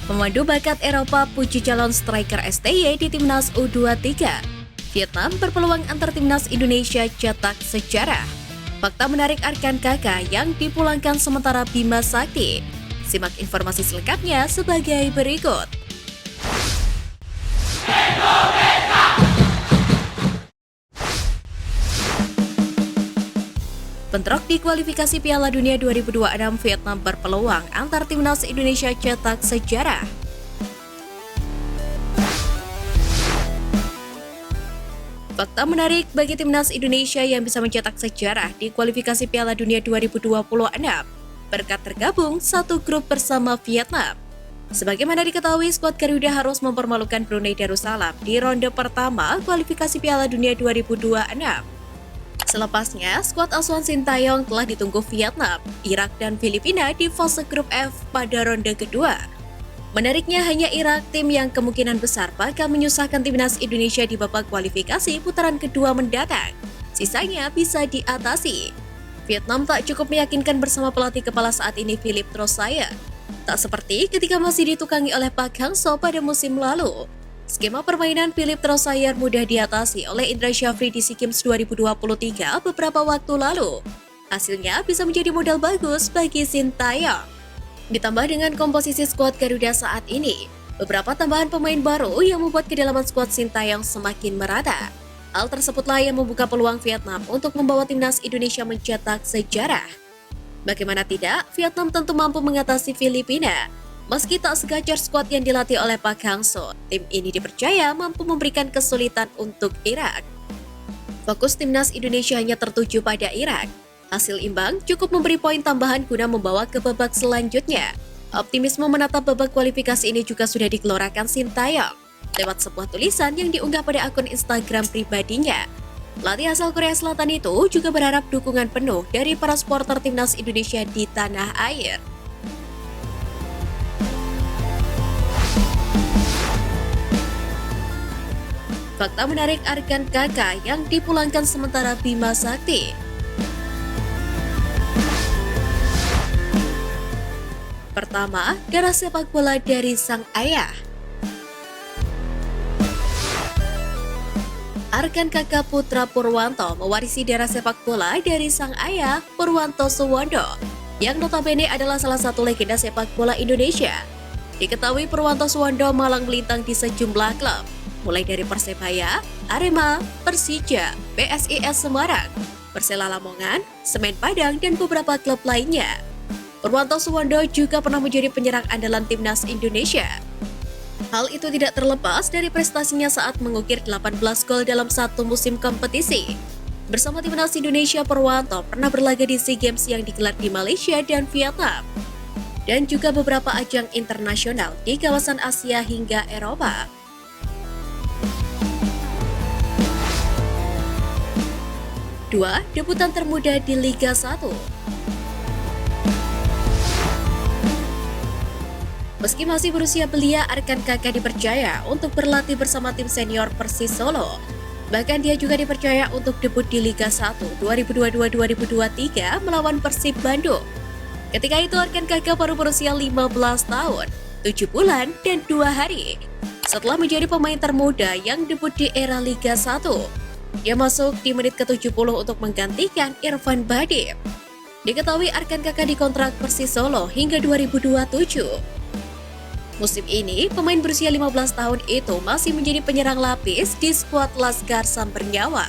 Pemandu bakat Eropa puji calon striker STY di Timnas U23. Vietnam berpeluang antar Timnas Indonesia cetak sejarah. Fakta menarik Arkan Kakak yang dipulangkan sementara Bima Sakti. Simak informasi selengkapnya sebagai berikut. Bentrok di kualifikasi Piala Dunia 2026, Vietnam berpeluang antar Timnas Indonesia cetak sejarah. Fakta menarik bagi Timnas Indonesia yang bisa mencetak sejarah di kualifikasi Piala Dunia 2026 berkat tergabung satu grup bersama Vietnam. Sebagaimana diketahui, skuad Garuda harus mempermalukan Brunei Darussalam di ronde pertama kualifikasi Piala Dunia 2026. Selepasnya, skuad asuhan Sintayong telah ditunggu Vietnam, Irak, dan Filipina di fase grup F pada ronde kedua. Menariknya, hanya Irak, tim yang kemungkinan besar bakal menyusahkan Timnas Indonesia di babak kualifikasi putaran kedua mendatang. Sisanya bisa diatasi. Vietnam tak cukup meyakinkan bersama pelatih kepala saat ini Philippe Trossayer. Tak seperti ketika masih ditukangi oleh Park Hang-seo pada musim lalu. Skema permainan Philippe Trossayer mudah diatasi oleh Indra Syafri di SEA Games 2023 beberapa waktu lalu. Hasilnya bisa menjadi modal bagus bagi Sintayong. Ditambah dengan komposisi skuad Garuda saat ini, beberapa tambahan pemain baru yang membuat kedalaman skuad Sintayong semakin merata. Hal tersebutlah yang membuka peluang Vietnam untuk membawa Timnas Indonesia mencetak sejarah. Bagaimana tidak, Vietnam tentu mampu mengatasi Filipina. Meski tak segajar skuad yang dilatih oleh Park Hang-seo, tim ini dipercaya mampu memberikan kesulitan untuk Irak. Fokus Timnas Indonesia hanya tertuju pada Irak. Hasil imbang cukup memberi poin tambahan guna membawa ke babak selanjutnya. Optimisme menatap babak kualifikasi ini juga sudah digelorakan Sintayong lewat sebuah tulisan yang diunggah pada akun Instagram pribadinya. Pelatih asal Korea Selatan itu juga berharap dukungan penuh dari para supporter Timnas Indonesia di tanah air. Fakta menarik Arkan Kakak yang dipulangkan sementara Bima Sakti. Pertama, darah sepak bola dari sang ayah. Arkan Kakak putra Purwanto mewarisi darah sepak bola dari sang ayah, Purwanto Suwondo, yang notabene adalah salah satu legenda sepak bola Indonesia. Diketahui Purwanto Suwondo malang melintang di sejumlah klub, mulai dari Persebaya, Arema, Persija, PSIS Semarang, Persela Lamongan, Semen Padang, dan beberapa klub lainnya. Purwanto Suwondo juga pernah menjadi penyerang andalan Timnas Indonesia. Hal itu tidak terlepas dari prestasinya saat mengukir 18 gol dalam satu musim kompetisi. Bersama Timnas Indonesia, Purwanto pernah berlaga di SEA Games yang digelar di Malaysia dan Vietnam, dan juga beberapa ajang internasional di kawasan Asia hingga Eropa. Dua, debutan termuda di Liga 1. Meski masih berusia belia, Arkan Kakak dipercaya untuk berlatih bersama tim senior Persis Solo. Bahkan dia juga dipercaya untuk debut di Liga 1 2022-2023 melawan Persib Bandung. Ketika itu Arkan Kakak baru berusia 15 tahun, 7 bulan, dan 2 hari. Setelah menjadi pemain termuda yang debut di era Liga 1, dia masuk di menit ke-70 untuk menggantikan Irfan Bahdim. Diketahui Arkan Kakak dikontrak Persis Solo hingga 2027. Musim ini, pemain berusia 15 tahun itu masih menjadi penyerang lapis di skuad Laskar Sambernyawa.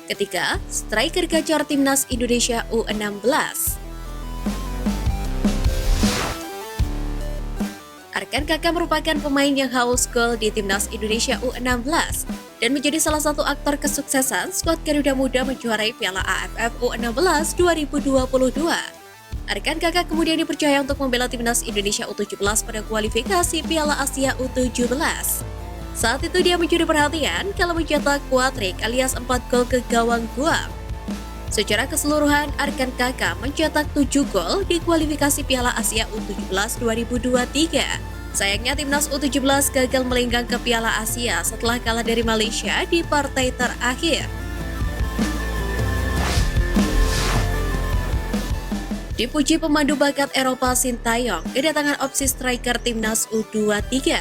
Ketiga, striker gacor Timnas Indonesia U16. Arkan Kakak merupakan pemain yang haus gol di Timnas Indonesia U16 dan menjadi salah satu aktor kesuksesan skuad Garuda Muda menjuarai Piala AFF U16 2022. Arkan Kakak kemudian dipercaya untuk membela Timnas Indonesia U17 pada kualifikasi Piala Asia U17. Saat itu dia mencuri perhatian kalau mencetak quad-trick alias 4 gol ke gawang Guam. Secara keseluruhan, Arkan Kakak mencetak 7 gol di kualifikasi Piala Asia U17 2023. Sayangnya Timnas U17 gagal melenggang ke Piala Asia setelah kalah dari Malaysia di partai terakhir. Dipuji pemandu bakat Eropa Sintayong, kedatangan opsi striker timnas U23.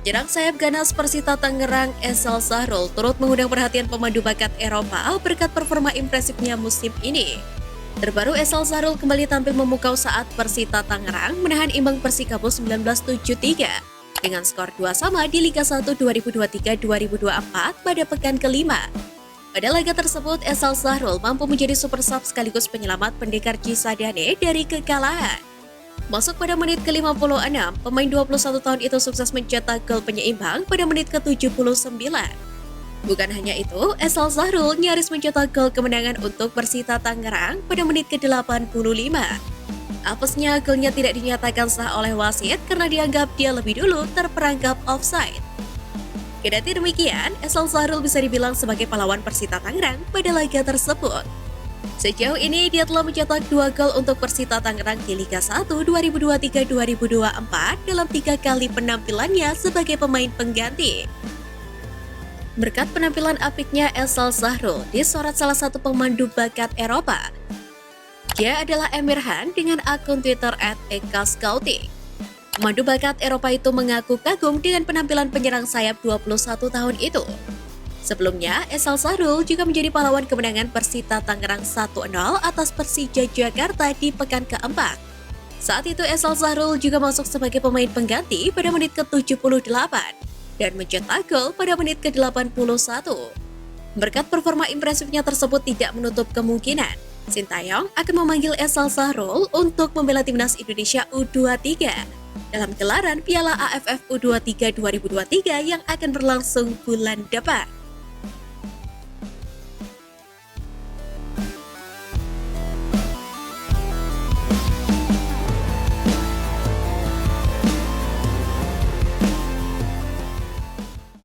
Nyerang sayap ganas Persita Tangerang Esal Sahrul turut mengundang perhatian pemandu bakat Eropa berkat performa impresifnya musim ini. Terbaru Esal Sahrul kembali tampil memukau saat Persita Tangerang menahan imbang Persikabo 1973 dengan skor 2-2 di Liga 1 2023-2024 pada pekan kelima. Pada laga tersebut, Esal Sahrul mampu menjadi super sub sekaligus penyelamat pendekar Cisadane dari kekalahan. Masuk pada menit ke-56, pemain 21 tahun itu sukses mencetak gol penyeimbang pada menit ke-79. Bukan hanya itu, Esal Sahrul nyaris mencetak gol kemenangan untuk Persita Tangerang pada menit ke-85. Apesnya, golnya tidak dinyatakan sah oleh wasit karena dianggap dia lebih dulu terperangkap offside. Kendati demikian, Esal Sahrul bisa dibilang sebagai pahlawan Persita Tangerang pada laga tersebut. Sejauh ini, dia telah mencetak 2 gol untuk Persita Tangerang di Liga 1 2023-2024 dalam 3 kali penampilannya sebagai pemain pengganti. Berkat penampilan apiknya Esal Sahrul disorot salah satu pemandu bakat Eropa. Dia adalah Emir Han dengan akun Twitter @ekascouting. Pemandu bakat Eropa itu mengaku kagum dengan penampilan penyerang sayap 21 tahun itu. Sebelumnya, Esal Sahrul juga menjadi pahlawan kemenangan Persita Tangerang 1-0 atas Persija Jakarta di pekan keempat. Saat itu Esal Sahrul juga masuk sebagai pemain pengganti pada menit ke-78 dan mencetak gol pada menit ke-81. Berkat performa impresifnya tersebut tidak menutup kemungkinan Sintayong akan memanggil Esal Sahrul untuk membela timnas Indonesia U23 dalam gelaran Piala AFF U23 2023 yang akan berlangsung bulan depan.